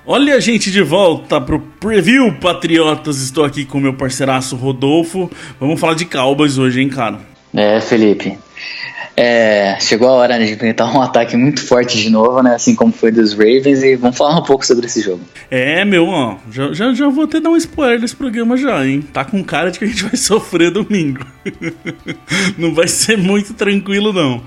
Olha a gente de volta pro Preview Patriotas. Estou aqui com meu parceiraço Rodolfo. Vamos falar de Cowboys hoje, hein, cara? Felipe. Chegou a hora de enfrentar um ataque muito forte de novo, né? Assim como foi dos Ravens. E vamos falar um pouco sobre esse jogo. Já vou até dar um spoiler desse programa já, hein? Tá com cara de que a gente vai sofrer domingo. Não vai ser muito tranquilo, não.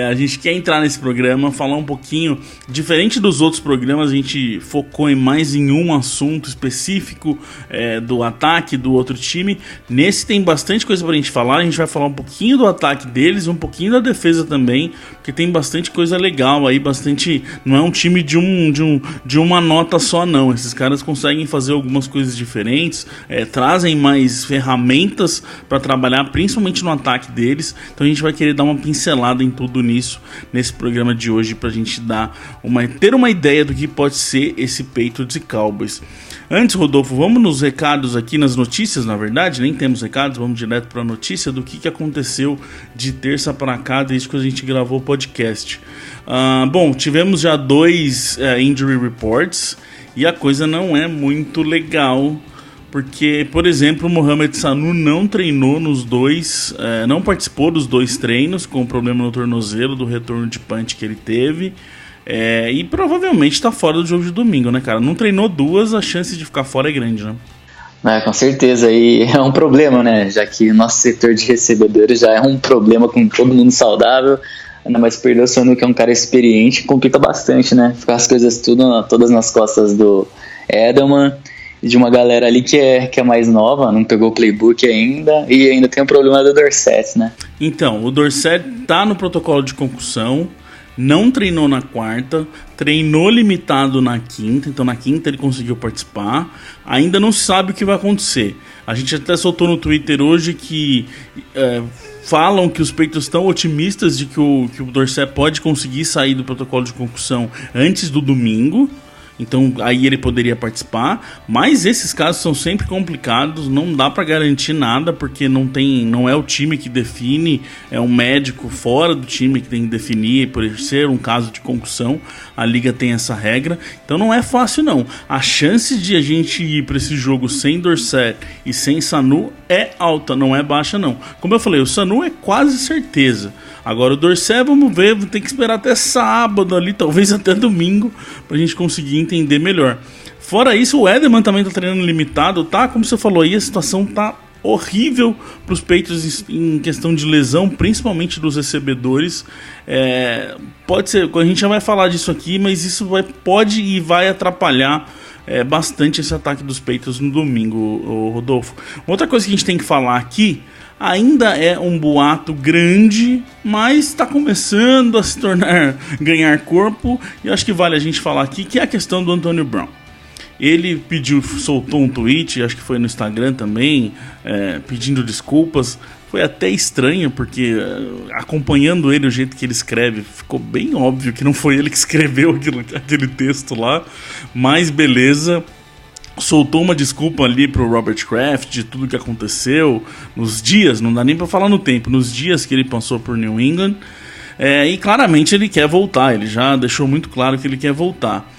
A gente quer entrar nesse programa, falar um pouquinho. Diferente dos outros programas, a gente focou mais em um assunto específico do ataque do outro time. Nesse tem bastante coisa pra gente falar. A gente vai falar um pouquinho do ataque deles, um pouquinho da defesa também, porque tem bastante coisa legal aí, bastante. Não é um time de uma nota só, não. Esses caras conseguem fazer algumas coisas diferentes, trazem mais ferramentas para trabalhar, principalmente no ataque deles. Então a gente vai querer dar uma pincelada em tudo nisso nesse programa de hoje, pra gente ter uma ideia do que pode ser esse Patriots e Cowboys. Antes, Rodolfo, vamos nos recados aqui, nas notícias, na verdade, nem temos recados, vamos direto para a notícia do que aconteceu de terça para cá desde que a gente gravou o podcast. Bom, tivemos já 2 injury reports e a coisa não é muito legal. Porque, por exemplo, o Mohamed Sanu não treinou não participou dos 2 treinos com o problema no tornozelo do retorno de punch que ele teve. E provavelmente está fora do jogo de domingo, né, cara? Não treinou 2, a chance de ficar fora é grande, né? Com certeza, e é um problema, né? Já que o nosso setor de recebedores já é um problema com todo mundo saudável. Ainda mais perder o Sanu, que é um cara experiente, complica bastante, né? Ficar as coisas todas nas costas do Edelman. De uma galera ali que é mais nova, não pegou o playbook ainda, e ainda tem o problema do Dorsett, né? Então, o Dorsett tá no protocolo de concussão, não treinou na quarta, treinou limitado na quinta, então na quinta ele conseguiu participar, ainda não se sabe o que vai acontecer. A gente até soltou no Twitter hoje que falam que os Patriots estão otimistas de que o Dorsett pode conseguir sair do protocolo de concussão antes do domingo. Então aí ele poderia participar, mas esses casos são sempre complicados, não dá para garantir nada, porque não é o time que define, é um médico fora do time que tem que definir, por ser um caso de concussão, a liga tem essa regra, então não é fácil não. A chance de a gente ir para esse jogo sem Dorsett e sem Sanu é alta, não é baixa não. Como eu falei, o Sanu é quase certeza. Agora o Dorsett, vamos ver, vou ter que esperar até sábado ali, talvez até domingo, pra gente conseguir entender melhor. Fora isso, o Edelman também tá treinando limitado, tá? Como você falou aí, a situação tá horrível pros Patriots em questão de lesão, principalmente dos recebedores. Pode ser, a gente já vai falar disso aqui, mas isso pode e vai atrapalhar bastante esse ataque dos Patriots no domingo, Rodolfo. Outra coisa que a gente tem que falar aqui, ainda é um boato grande, mas está começando a ganhar corpo, e acho que vale a gente falar aqui, que é a questão do Antonio Brown. Ele soltou um tweet, acho que foi no Instagram também, pedindo desculpas. Foi até estranho, porque acompanhando ele, o jeito que ele escreve, ficou bem óbvio que não foi ele que escreveu aquele texto lá, mas beleza. Soltou uma desculpa ali pro Robert Kraft de tudo que aconteceu nos dias, não dá nem pra falar no tempo, nos dias que ele passou por New England, e claramente ele quer voltar, ele já deixou muito claro que ele quer voltar.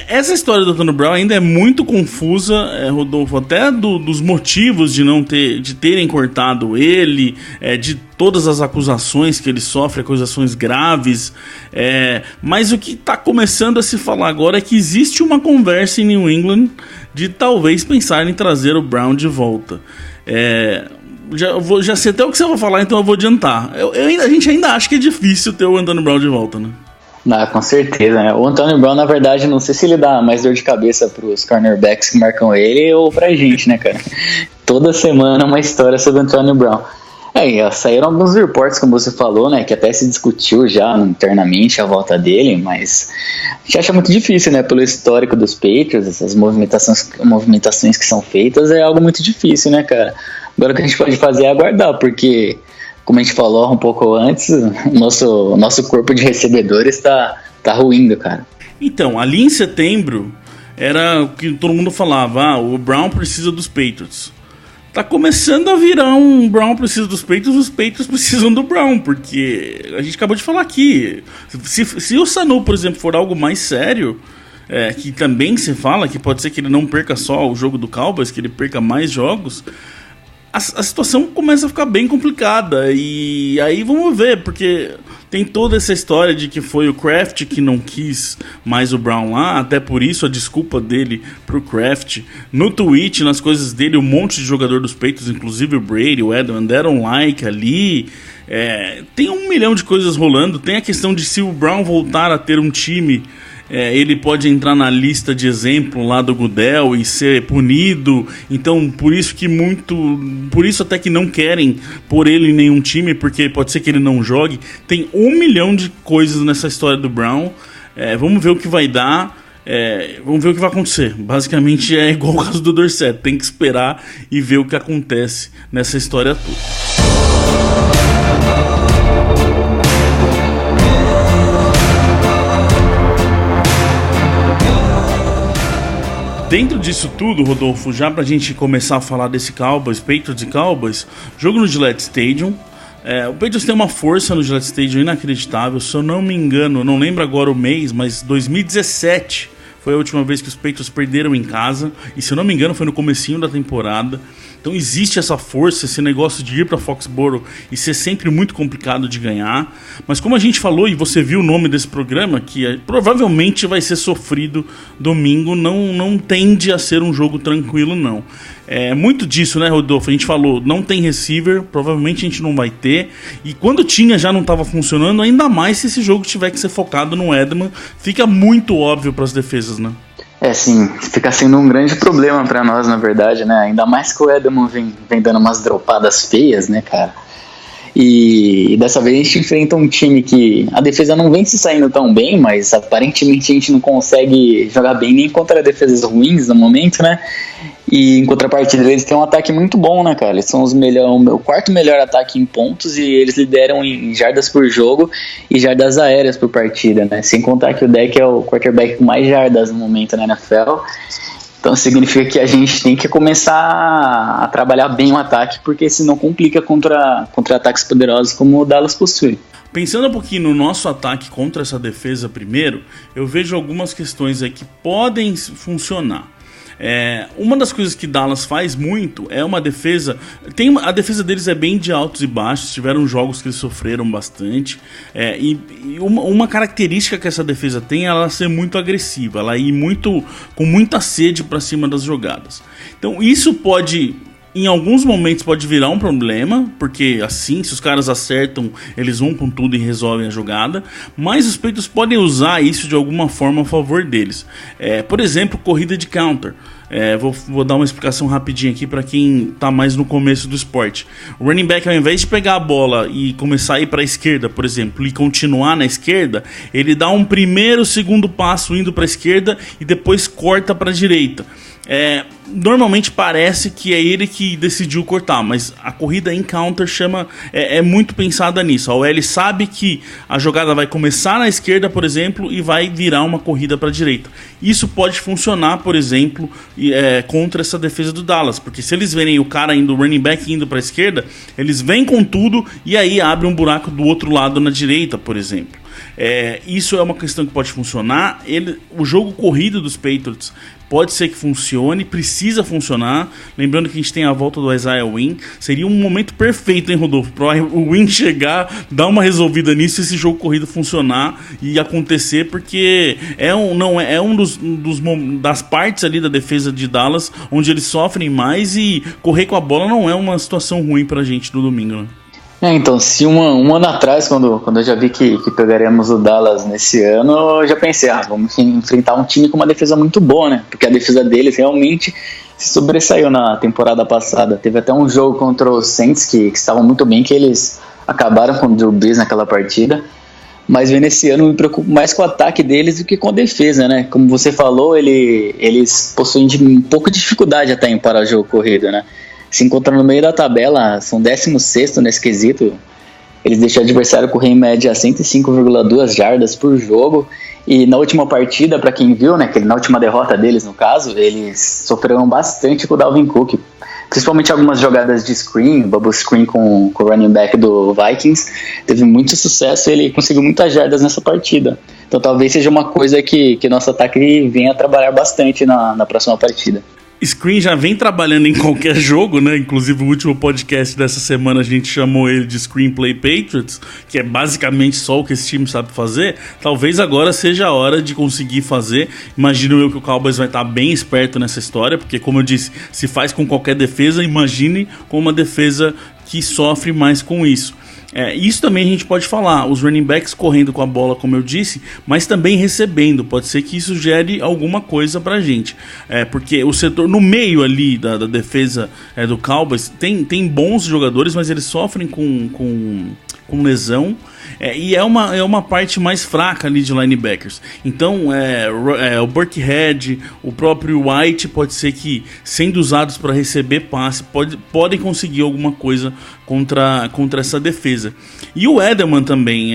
Essa história do Antonio Brown ainda é muito confusa, Rodolfo, até dos motivos de terem cortado ele, de todas as acusações que ele sofre, acusações graves, mas o que está começando a se falar agora é que existe uma conversa em New England de talvez pensar em trazer o Brown de volta. Já sei até o que você vai falar, então eu vou adiantar. A gente ainda acha que é difícil ter o Antonio Brown de volta, né? Com certeza, né? O Antonio Brown, na verdade, não sei se ele dá mais dor de cabeça pros cornerbacks que marcam ele ou pra gente, né, cara? Toda semana uma história sobre o Antonio Brown. Saíram alguns reportes, como você falou, né, que até se discutiu já internamente a volta dele, mas a gente acha muito difícil, né, pelo histórico dos Patriots, essas movimentações que são feitas, é algo muito difícil, né, cara? Agora o que a gente pode fazer é aguardar, porque, como a gente falou um pouco antes, o nosso corpo de recebedores tá ruindo, cara. Então, ali em setembro, era o que todo mundo falava, o Brown precisa dos Patriots. Tá começando a virar um Brown precisa dos Patriots, os Patriots precisam do Brown, porque a gente acabou de falar aqui, se o Sanu, por exemplo, for algo mais sério, que também se fala que pode ser que ele não perca só o jogo do Cowboys, que ele perca mais jogos, a situação começa a ficar bem complicada. E aí vamos ver, porque tem toda essa história de que foi o Kraft que não quis mais o Brown lá, até por isso a desculpa dele pro Kraft. No tweet, nas coisas dele, um monte de jogador dos Patriots, inclusive o Brady, o Edelman, deram like ali. Tem 1 milhão de coisas rolando. Tem a questão de se o Brown voltar a ter um time, ele pode entrar na lista de exemplo lá do Goodell e ser punido. Então por isso até que não querem pôr ele em nenhum time, porque pode ser que ele não jogue. Tem 1 milhão de coisas nessa história do Brown. Vamos ver o que vai dar. Vamos ver o que vai acontecer. Basicamente é igual o caso do Dorsett, tem que esperar e ver o que acontece nessa história toda. Dentro disso tudo, Rodolfo, já pra gente começar a falar desse Cowboys, Patriots e Cowboys, jogo no Gillette Stadium. O Patriots tem uma força no Gillette Stadium inacreditável. Se eu não me engano, eu não lembro agora o mês, mas 2017 foi a última vez que os Patriots perderam em casa. E se eu não me engano foi no comecinho da temporada. Então existe essa força, esse negócio de ir para Foxborough e ser sempre muito complicado de ganhar. Mas como a gente falou, e você viu o nome desse programa, que provavelmente vai ser sofrido domingo, não tende a ser um jogo tranquilo, não. Muito disso, né, Rodolfo? A gente falou, não tem receiver, provavelmente a gente não vai ter. E quando tinha já não estava funcionando, ainda mais se esse jogo tiver que ser focado no Edelman. Fica muito óbvio para as defesas, né? Sim, fica sendo um grande problema pra nós, na verdade, né? Ainda mais que o Edelman vem dando umas dropadas feias, né, cara? E dessa vez a gente enfrenta um time que a defesa não vem se saindo tão bem, mas aparentemente a gente não consegue jogar bem nem contra defesas ruins no momento, né? E em contrapartida eles têm um ataque muito bom, né, cara? Eles são o quarto melhor ataque em pontos e eles lideram em jardas por jogo e jardas aéreas por partida, né? Sem contar que o Dak é o quarterback com mais jardas no momento na NFL. Então significa que a gente tem que começar a trabalhar bem o ataque, porque senão complica contra ataques poderosos como o Dallas possui. Pensando um pouquinho no nosso ataque contra essa defesa primeiro, eu vejo algumas questões aí que podem funcionar. Uma das coisas que Dallas faz muito é uma defesa. A defesa deles é bem de altos e baixos. Tiveram jogos que eles sofreram bastante. E uma característica que essa defesa tem é ela ser muito agressiva, ela ir com muita sede para cima das jogadas. Então isso pode, em alguns momentos, pode virar um problema, porque assim, se os caras acertam, eles vão com tudo e resolvem a jogada. Mas os Patriots podem usar isso de alguma forma a favor deles. Por exemplo, corrida de counter. Vou dar uma explicação rapidinha aqui para quem tá mais no começo do esporte. O running back, ao invés de pegar a bola e começar a ir para a esquerda, por exemplo, e continuar na esquerda, ele dá um primeiro, segundo passo indo para a esquerda e depois corta para a direita. Normalmente parece que é ele que decidiu cortar, mas a corrida em counter é muito pensada nisso. A OL sabe que a jogada vai começar na esquerda, por exemplo, e vai virar uma corrida para a direita. Isso pode funcionar, por exemplo, contra essa defesa do Dallas, porque se eles verem o cara indo, o running back indo para a esquerda, eles vêm com tudo e aí abre um buraco do outro lado na direita, por exemplo. Isso é uma questão que pode funcionar. O jogo corrido dos Patriots pode ser que funcione, precisa funcionar. Lembrando que a gente tem a volta do Isaiah Wynn. Seria um momento perfeito, hein, Rodolfo? Para o Wynn chegar, dar uma resolvida nisso, esse jogo corrido funcionar e acontecer, porque das partes ali da defesa de Dallas onde eles sofrem mais, e correr com a bola não é uma situação ruim pra gente no domingo, né? Então, se um ano atrás, quando eu já vi que pegaremos o Dallas nesse ano, eu já pensei, vamos enfrentar um time com uma defesa muito boa, né? Porque a defesa deles realmente se sobressaiu na temporada passada. Teve até um jogo contra os Saints que estavam muito bem, que eles acabaram com o Drew Brees naquela partida. Mas vendo esse ano, me preocupo mais com o ataque deles do que com a defesa, né? Como você falou, eles possuem um pouco de dificuldade até em parar o jogo corrido, né? Se encontram no meio da tabela, são 16º nesse quesito. Eles deixam o adversário correr em média 105,2 jardas por jogo. E na última partida, para quem viu, né, na última derrota deles, no caso, eles sofreram bastante com o Dalvin Cook. principalmente algumas jogadas de screen, bubble screen com o running back do Vikings, teve muito sucesso, ele conseguiu muitas jardas nessa partida. Então talvez seja uma coisa que nosso ataque venha a trabalhar bastante na próxima partida. Screen já vem trabalhando em qualquer jogo, né? Inclusive o último podcast dessa semana a gente chamou ele de Screenplay Patriots, que é basicamente só o que esse time sabe fazer. Talvez agora seja a hora de conseguir fazer. Imagino eu que o Cowboys vai estar bem esperto nessa história, porque como eu disse, se faz com qualquer defesa, imagine com uma defesa que sofre mais com isso. Isso também a gente pode falar, os running backs correndo com a bola, como eu disse, mas também recebendo, pode ser que isso gere alguma coisa pra gente, porque o setor, no meio ali da defesa do Cowboys, tem bons jogadores, mas eles sofrem com lesão, e é uma parte mais fraca ali de linebackers. Então o Burkhead, o próprio White, pode ser que, sendo usados para receber passe, podem conseguir alguma coisa contra essa defesa. E o Edelman também,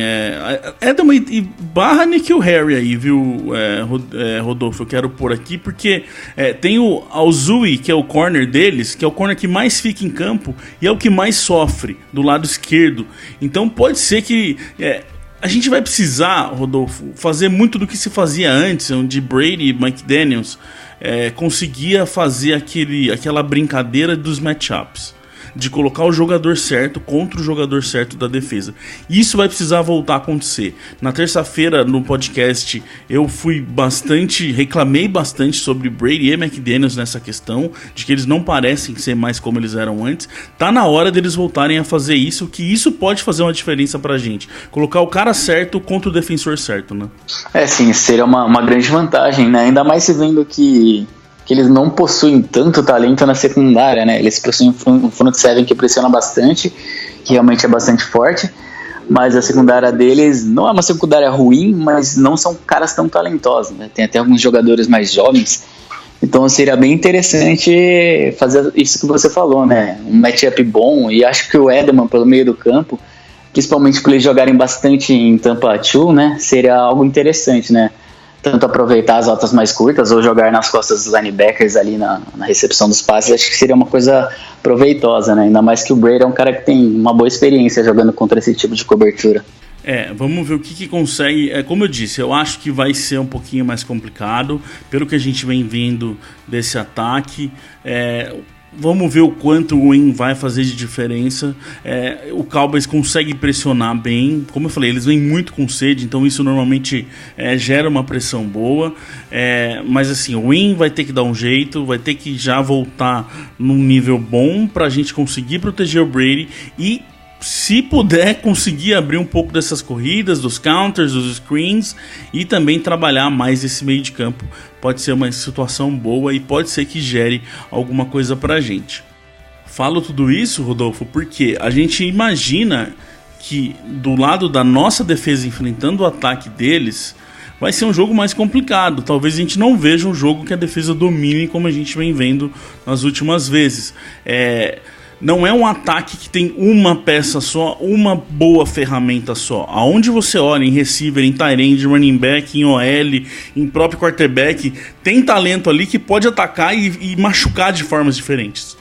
Edelman e barra N'Keal Harry aí, viu, Rodolfo, eu quero pôr aqui, porque tem o Alzui, que é o corner deles, que é o corner que mais fica em campo e é o que mais sofre do lado esquerdo. Então pode ser que a gente vai precisar, Rodolfo, fazer muito do que se fazia antes, onde Brady e Mike Daniels conseguia fazer aquela brincadeira dos matchups, de colocar o jogador certo contra o jogador certo da defesa. Isso vai precisar voltar a acontecer. Na terça-feira, no podcast, eu reclamei bastante sobre Brady e McDaniels nessa questão, de que eles não parecem ser mais como eles eram antes. Tá na hora deles voltarem a fazer isso, que isso pode fazer uma diferença pra gente. Colocar o cara certo contra o defensor certo, né? Sim, seria uma grande vantagem, né? Ainda mais se vendo que eles não possuem tanto talento na secundária, né? Eles possuem um front seven que pressiona bastante, que realmente é bastante forte, mas a secundária deles não é uma secundária ruim, mas não são caras tão talentosos, né? Tem até alguns jogadores mais jovens, então seria bem interessante fazer isso que você falou, né? Um matchup bom, e acho que o Edelman pelo meio do campo, principalmente por eles jogarem bastante em Tampa 2, né? Seria algo interessante, né? Tanto aproveitar as rotas mais curtas ou jogar nas costas dos linebackers ali na recepção dos passes, acho que seria uma coisa proveitosa, né? Ainda mais que o Brady é um cara que tem uma boa experiência jogando contra esse tipo de cobertura. Vamos ver o que consegue. Como eu disse, eu acho que vai ser um pouquinho mais complicado, pelo que a gente vem vendo desse ataque. Vamos ver o quanto o win vai fazer de diferença. O Cowboys consegue pressionar bem. Como eu falei, eles vêm muito com sede, então isso normalmente gera uma pressão boa. Mas assim, o win vai ter que dar um jeito, vai ter que já voltar num nível bom pra gente conseguir proteger o Brady e, se puder, conseguir abrir um pouco dessas corridas, dos counters, dos screens, e também trabalhar mais esse meio de campo. Pode ser uma situação boa e pode ser que gere alguma coisa pra gente. Falo tudo isso, Rodolfo, porque a gente imagina que do lado da nossa defesa enfrentando o ataque deles, vai ser um jogo mais complicado. Talvez a gente não veja um jogo que a defesa domine como a gente vem vendo nas últimas vezes. Não é um ataque que tem uma peça só, uma boa ferramenta só. Aonde você olha em receiver, em tight end, running back, em OL, em próprio quarterback, tem talento ali que pode atacar e machucar de formas diferentes.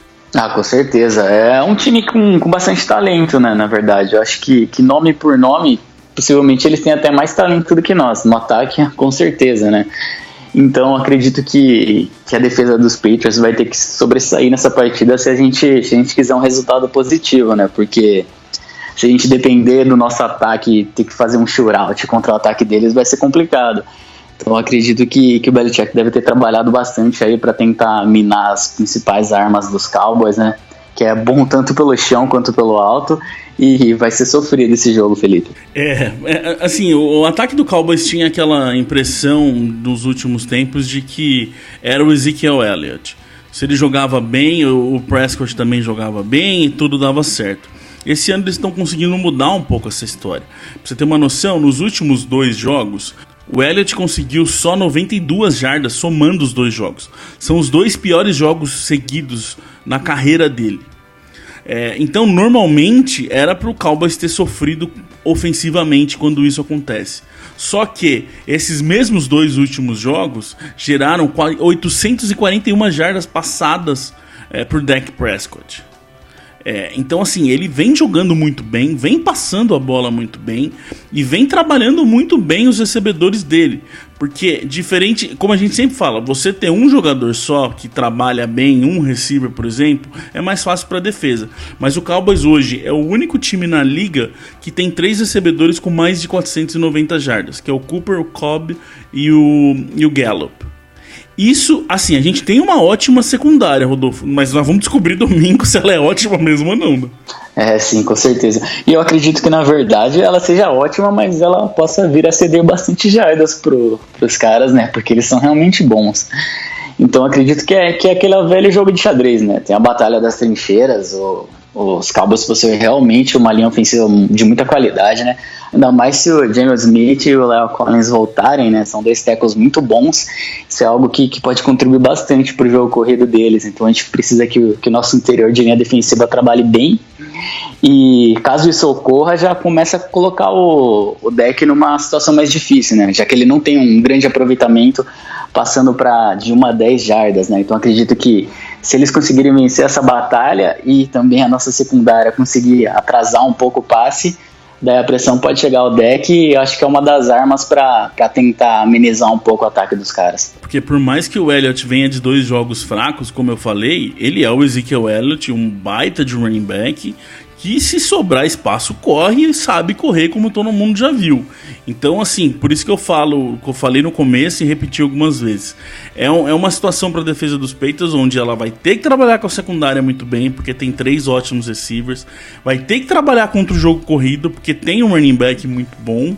Com certeza. É um time com bastante talento, né, na verdade. Eu acho que nome por nome, possivelmente eles têm até mais talento do que nós. No ataque, com certeza, né? Então acredito que a defesa dos Patriots vai ter que sobressair nessa partida se a gente quiser um resultado positivo, né? Porque se a gente depender do nosso ataque e ter que fazer um shootout contra o ataque deles, vai ser complicado. Então acredito que o Belichick deve ter trabalhado bastante aí para tentar minar as principais armas dos Cowboys, né? Que é bom tanto pelo chão quanto pelo alto. E vai ser sofrido esse jogo, Felipe. Assim, o ataque do Cowboys tinha aquela impressão nos últimos tempos de que era o Ezekiel Elliott. Se ele jogava bem, o Prescott também jogava bem e tudo dava certo. Esse ano eles estão conseguindo mudar um pouco essa história. Pra você ter uma noção, nos últimos 2 jogos, o Elliott conseguiu só 92 jardas somando os 2 jogos. São os 2 piores jogos seguidos na carreira dele. Então normalmente era para o Cowboys ter sofrido ofensivamente quando isso acontece. Só que esses mesmos 2 últimos jogos geraram 841 jardas passadas por Dak Prescott. Então assim, ele vem jogando muito bem, vem passando a bola muito bem e vem trabalhando muito bem os recebedores dele. Porque diferente, como a gente sempre fala, você ter um jogador só que trabalha bem, um receiver, por exemplo, é mais fácil para defesa. Mas o Cowboys hoje é o único time na liga que tem 3 recebedores com mais de 490 jardas, que é o Cooper, o Cobb e o Gallup. Isso, assim, a gente tem uma ótima secundária, Rodolfo, mas nós vamos descobrir domingo se ela é ótima mesmo ou não, né? Sim, com certeza. E eu acredito que, na verdade, ela seja ótima, mas ela possa vir a ceder bastante jardas pros caras, né? Porque eles são realmente bons. Então, acredito que é aquele velho jogo de xadrez, né? Tem a batalha das trincheiras, os Cowboys possuem realmente uma linha ofensiva de muita qualidade, né? Ainda mais se o James Smith e o La'el Collins voltarem, né? São 2 tackles muito bons. Isso é algo que pode contribuir bastante para o jogo corrido deles. Então a gente precisa que o nosso interior de linha defensiva trabalhe bem. E caso isso ocorra, já começa a colocar o Dak numa situação mais difícil, né? Já que ele não tem um grande aproveitamento passando de 1 a 10 jardas, né? Então acredito que se eles conseguirem vencer essa batalha e também a nossa secundária conseguir atrasar um pouco o passe, daí a pressão pode chegar ao Dak e acho que é uma das armas para tentar amenizar um pouco o ataque dos caras. Porque por mais que o Elliott venha de 2 jogos fracos, como eu falei, ele é o Ezekiel Elliott, um baita de running back, que se sobrar espaço corre e sabe correr como todo mundo já viu. Então assim, por isso que eu falei no começo e repeti algumas vezes, é uma situação para a defesa dos Patriots onde ela vai ter que trabalhar com a secundária muito bem, porque tem 3 ótimos receivers, vai ter que trabalhar contra o jogo corrido, porque tem um running back muito bom,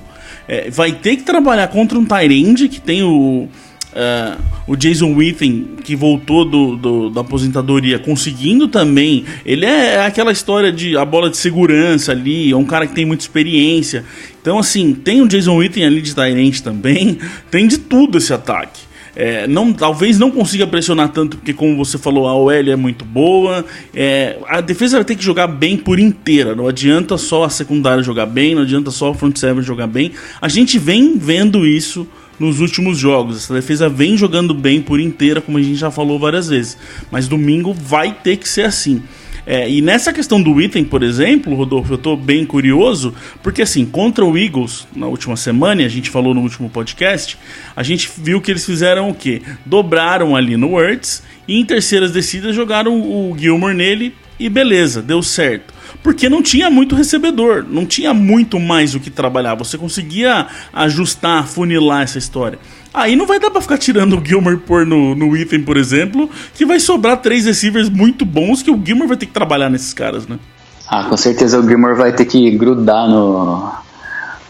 vai ter que trabalhar contra um tight end, que tem o Jason Witten, que voltou da aposentadoria, conseguindo também. Ele é aquela história de a bola de segurança ali, é um cara que tem muita experiência. Então assim, tem o Jason Witten ali de tight end também, tem de tudo esse ataque. Talvez não consiga pressionar tanto, porque como você falou, a OL é muito boa. A defesa vai ter que jogar bem por inteira. Não adianta só a secundária jogar bem, não adianta só o front seven jogar bem. A gente vem vendo isso nos últimos jogos. Essa defesa vem jogando bem por inteira, como a gente já falou várias vezes. Mas domingo vai ter que ser assim. E nessa questão do Witten, por exemplo, Rodolfo, eu tô bem curioso, porque assim, contra o Eagles, na última semana, e a gente falou no último podcast, a gente viu que eles fizeram o quê? Dobraram ali no Wirtz, e em terceiras descidas jogaram o Gilmore nele, e beleza, deu certo. Porque não tinha muito recebedor, não tinha muito mais o que trabalhar, você conseguia ajustar, funilar essa história. Aí não vai dar pra ficar tirando o Gilmore e pôr no Witten, por exemplo, que vai sobrar 3 receivers muito bons que o Gilmore vai ter que trabalhar nesses caras, né? Com certeza o Gilmore vai ter que grudar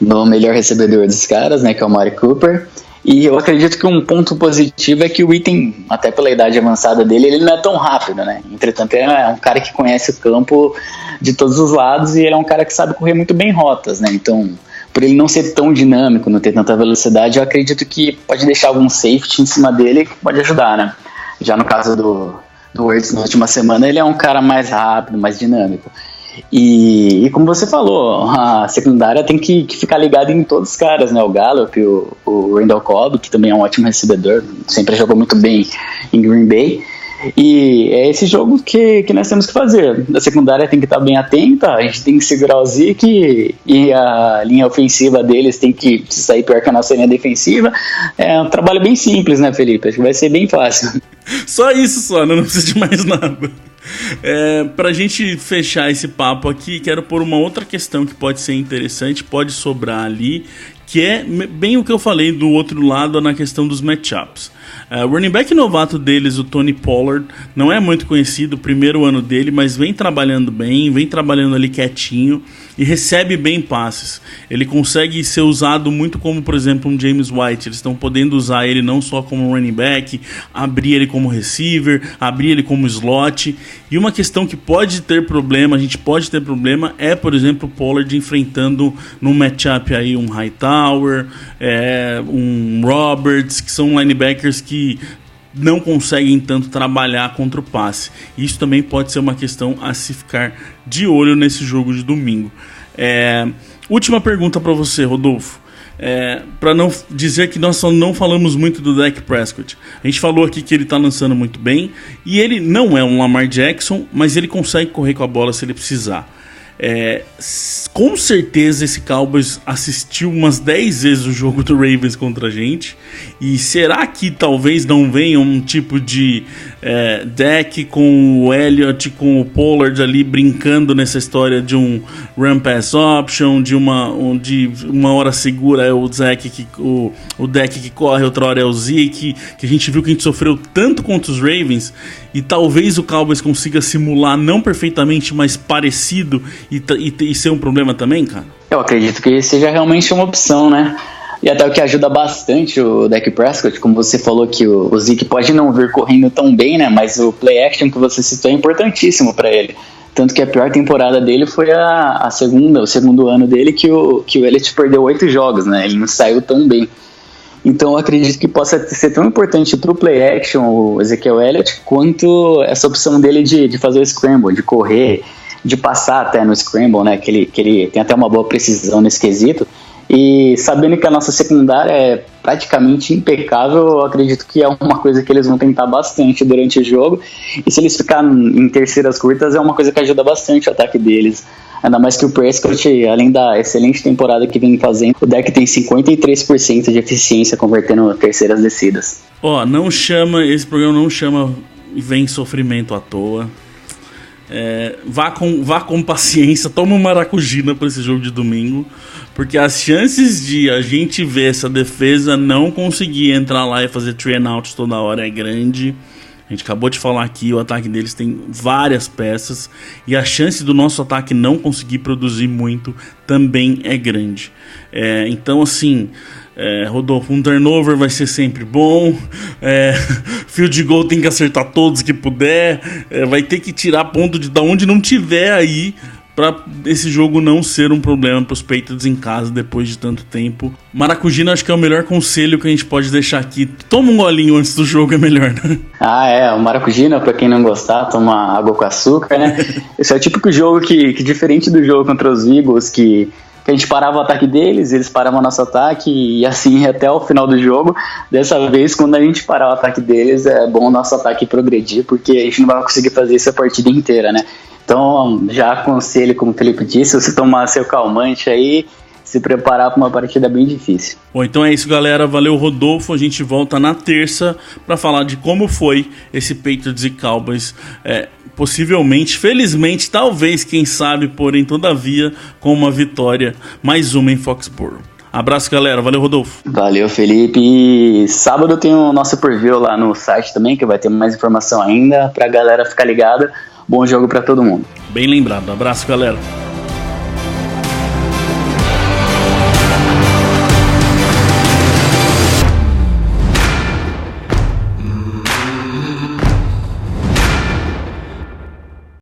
no melhor recebedor dos caras, né, que é o Mari Cooper. E eu acredito que um ponto positivo é que o Witten, até pela idade avançada dele, ele não é tão rápido, né? Entretanto, ele é um cara que conhece o campo de todos os lados e ele é um cara que sabe correr muito bem rotas, né? Então, por ele não ser tão dinâmico, não ter tanta velocidade, eu acredito que pode deixar algum safety em cima dele que pode ajudar, né? Já no caso do Wirtz, na última semana, ele é um cara mais rápido, mais dinâmico. E como você falou, a secundária tem que ficar ligada em todos os caras, né? O Gallup, o Randall Cobb, que também é um ótimo recebedor, sempre jogou muito bem em Green Bay. E é esse jogo que nós temos que fazer. A secundária tem que estar bem atenta, a gente tem que segurar o Zeke e a linha ofensiva deles tem que sair pior que a nossa linha defensiva. É um trabalho bem simples, né, Felipe? Acho que vai ser bem fácil. Só isso, não precisa de mais nada. Pra gente fechar esse papo aqui, quero pôr uma outra questão que pode ser interessante, pode sobrar ali, que é bem o que eu falei do outro lado na questão dos matchups. O running back novato deles, o Tony Pollard, não é muito conhecido, o primeiro ano dele, mas vem trabalhando bem, vem trabalhando ali quietinho e recebe bem passes. Ele consegue ser usado muito como, por exemplo, um James White. Eles estão podendo usar ele não só como running back, abrir ele como receiver, abrir ele como slot. E uma questão que pode ter problema, a gente pode ter problema, é, por exemplo, o Pollard enfrentando num matchup aí um Hightower, um Roberts, que são linebackers que não conseguem tanto trabalhar contra o passe. Isso também pode ser uma questão a se ficar de olho nesse jogo de domingo. Última pergunta para você, Rodolfo. para não dizer que nós só não falamos muito do Dak Prescott. A gente falou aqui que ele tá lançando muito bem, e ele não é um Lamar Jackson, mas ele consegue correr com a bola se ele precisar. Com certeza esse Cowboys assistiu umas 10 vezes o jogo do Ravens contra a gente. E será que talvez não venha um tipo de Dak com o Elliott, com o Pollard ali brincando nessa história de um run pass option, de uma hora segura é o Dak que corre, outra hora é o Zeke, que a gente viu que a gente sofreu tanto contra os Ravens. E talvez o Cowboys consiga simular, não perfeitamente, mas parecido, e ser um problema também, cara? Eu acredito que seja realmente uma opção, né? E até o que ajuda bastante o Dak Prescott, como você falou que o Zeke pode não vir correndo tão bem, né? Mas o play action que você citou é importantíssimo para ele. Tanto que a pior temporada dele foi o segundo ano dele, que o Elliott perdeu 8 jogos, né? Ele não saiu tão bem. Então eu acredito que possa ser tão importante para o play action, o Ezekiel Elliott, quanto essa opção dele de fazer o scramble, de correr, de passar até no scramble, né? Que ele tem até uma boa precisão nesse quesito. E sabendo que a nossa secundária é praticamente impecável, eu acredito que é uma coisa que eles vão tentar bastante durante o jogo. E se eles ficarem em terceiras curtas, é uma coisa que ajuda bastante o ataque deles. Ainda mais que o Prescott, além da excelente temporada que vem fazendo, o Dak tem 53% de eficiência convertendo terceiras descidas. Esse programa não chama Vem Sofrimento à toa. Vá com paciência, toma uma maracujina para esse jogo de domingo, porque as chances de a gente ver essa defesa não conseguir entrar lá e fazer 3 and out toda hora é grande. A gente acabou de falar aqui, o ataque deles tem várias peças, e a chance do nosso ataque não conseguir produzir muito também é grande. Então assim, Rodolfo, um turnover vai ser sempre bom, field goal tem que acertar todos que puder, vai ter que tirar ponto de onde não tiver aí, para esse jogo não ser um problema para os Patriots em casa depois de tanto tempo. Maracujina acho que é o melhor conselho que a gente pode deixar aqui. Toma um golinho antes do jogo, é melhor, né? O maracujina, para quem não gostar, toma água com açúcar, né? Esse é o típico jogo que diferente do jogo contra os Eagles, que a gente parava o ataque deles, eles paravam o nosso ataque, e assim até o final do jogo. Dessa vez, quando a gente parar o ataque deles, é bom o nosso ataque progredir, porque a gente não vai conseguir fazer isso a partida inteira, né? Então, já aconselho, como o Felipe disse, você tomar seu calmante aí, se preparar para uma partida bem difícil. Bom, então é isso, galera. Valeu, Rodolfo. A gente volta na terça para falar de como foi esse Patriots e Cowboys. Possivelmente, felizmente, talvez, quem sabe, porém, todavia, com uma vitória, mais uma em Foxborough. Abraço, galera. Valeu, Rodolfo. Valeu, Felipe. E sábado tem o nosso preview lá no site também, que vai ter mais informação ainda, pra galera ficar ligada. Bom jogo pra todo mundo. Bem lembrado. Abraço, galera.